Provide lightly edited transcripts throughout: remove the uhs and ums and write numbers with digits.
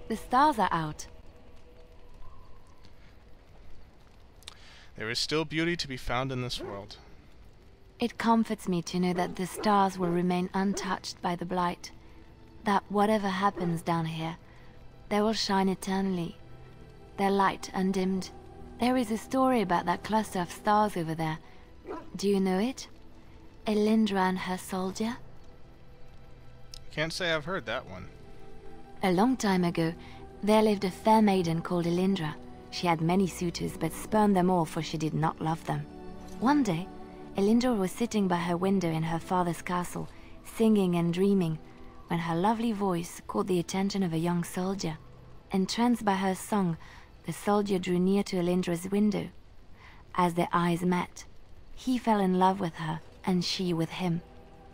The stars are out. There is still beauty to be found in this world. It comforts me to know that the stars will remain untouched by the blight. That whatever happens down here, they will shine eternally, their light undimmed. There is a story about that cluster of stars over there. Do you know it? Elindra and her soldier? Can't say I've heard that one. A long time ago, there lived a fair maiden called Elindra. She had many suitors, but spurned them all, for she did not love them. One day, Elindra was sitting by her window in her father's castle, singing and dreaming, when her lovely voice caught the attention of a young soldier. Entranced by her song, the soldier drew near to Elindra's window. As their eyes met, he fell in love with her, and she with him.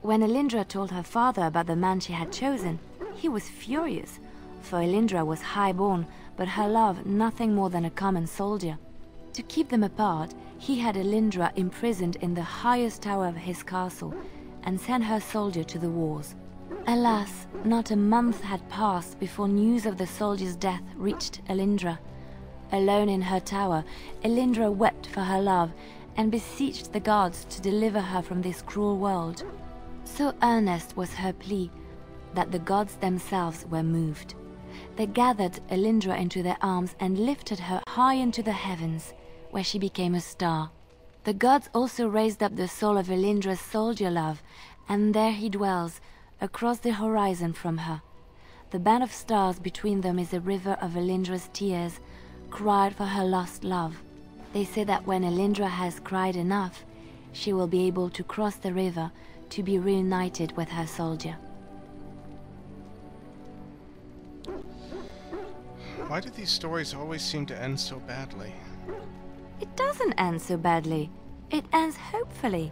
When Elindra told her father about the man she had chosen, he was furious, for Elindra was high-born, but her love nothing more than a common soldier. To keep them apart, he had Elindra imprisoned in the highest tower of his castle, and sent her soldier to the wars. Alas, not a month had passed before news of the soldier's death reached Elindra. Alone in her tower, Elindra wept for her love, and beseeched the gods to deliver her from this cruel world. So earnest was her plea, that the gods themselves were moved. They gathered Elindra into their arms and lifted her high into the heavens, where she became a star. The gods also raised up the soul of Elindra's soldier love, and there he dwells, across the horizon from her. The band of stars between them is a river of Elindra's tears, cried for her lost love. They say that when Elindra has cried enough, she will be able to cross the river to be reunited with her soldier. Why do these stories always seem to end so badly? It doesn't end so badly. It ends hopefully.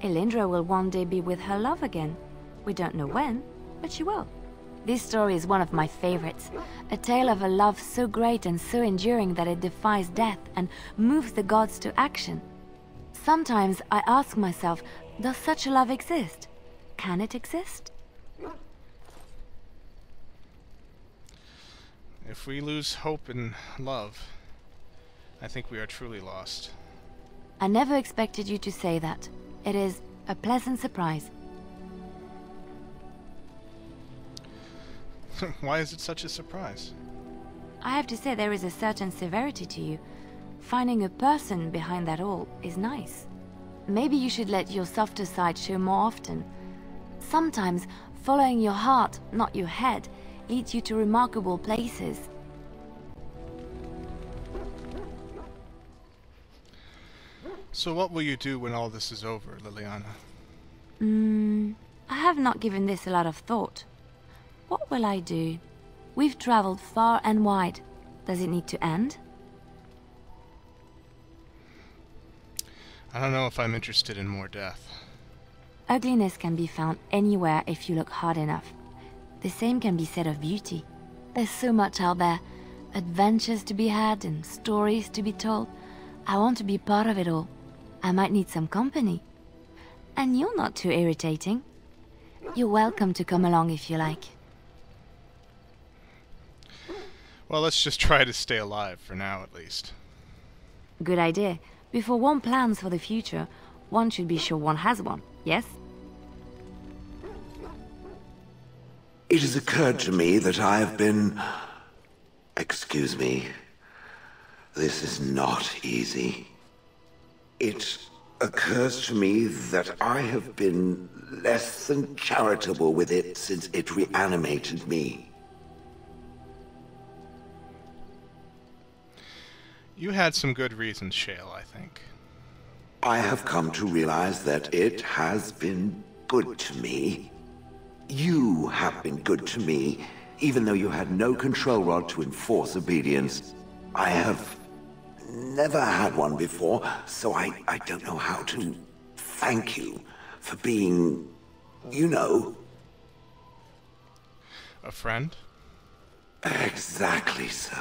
Elindra will one day be with her love again. We don't know when, but she will. This story is one of my favorites. A tale of a love so great and so enduring that it defies death and moves the gods to action. Sometimes I ask myself, does such a love exist? Can it exist? If we lose hope in love, I think we are truly lost. I never expected you to say that. It is a pleasant surprise. Why is it such a surprise? I have to say there is a certain severity to you. Finding a person behind that all is nice. Maybe you should let your softer side show more often. Sometimes following your heart, not your head, leads you to remarkable places. So what will you do when all this is over, Liliana? I have not given this a lot of thought. What will I do? We've traveled far and wide. Does it need to end? I don't know if I'm interested in more death. Ugliness can be found anywhere if you look hard enough. The same can be said of beauty. There's so much out there. Adventures to be had and stories to be told. I want to be part of it all. I might need some company. And you're not too irritating. You're welcome to come along if you like. Well, let's just try to stay alive for now, at least. Good idea. Before one plans for the future, one should be sure one has one, yes? It has occurred to me that I have been... Excuse me. This is not easy. It occurs to me that I have been less than charitable with it since it reanimated me. You had some good reasons, Shale, I think. I have come to realize that it has been good to me. You have been good to me, even though you had no control rod to enforce obedience. I have never had one before, so I don't know how to thank you for being, you know... A friend? Exactly so.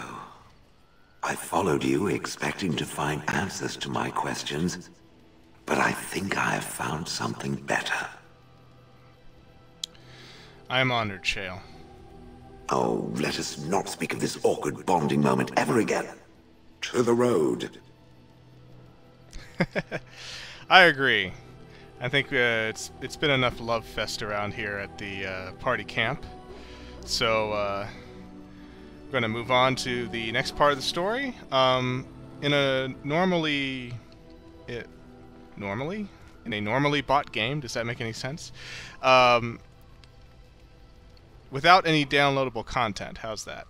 I followed you expecting to find answers to my questions, but I think I have found something better. I am honored, Shale. Oh, let us not speak of this awkward bonding moment ever again. To the road. I agree. I think it's been enough love fest around here at the party camp. So we're going to move on to the next part of the story. In a normally bought game, does that make any sense? Without any downloadable content, how's that?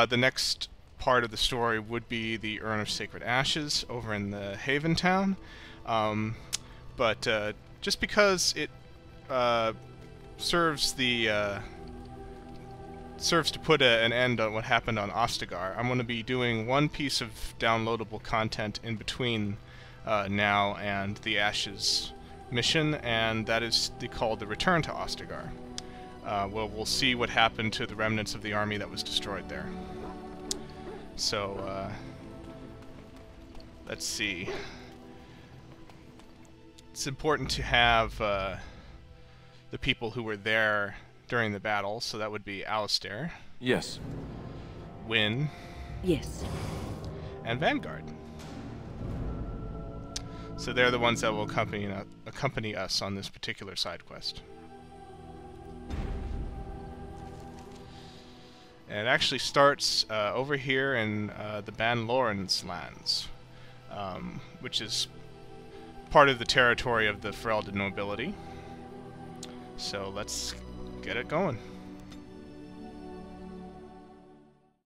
The next part of the story would be the Urn of Sacred Ashes over in the Haven Town. But just because it serves to put an end on what happened on Ostagar, I'm going to be doing one piece of downloadable content in between now and the Ashes mission, and that is called the Return to Ostagar. Well, we'll see what happened to the remnants of the army that was destroyed there. So, let's see. It's important to have the people who were there during the battle, so that would be Alistair. Yes. Wynne. Yes. And Vanguard. So they're the ones that will accompany us on this particular side quest. And it actually starts over here in the Ban Lorenz lands, which is part of the territory of the Ferelden nobility. So let's get it going.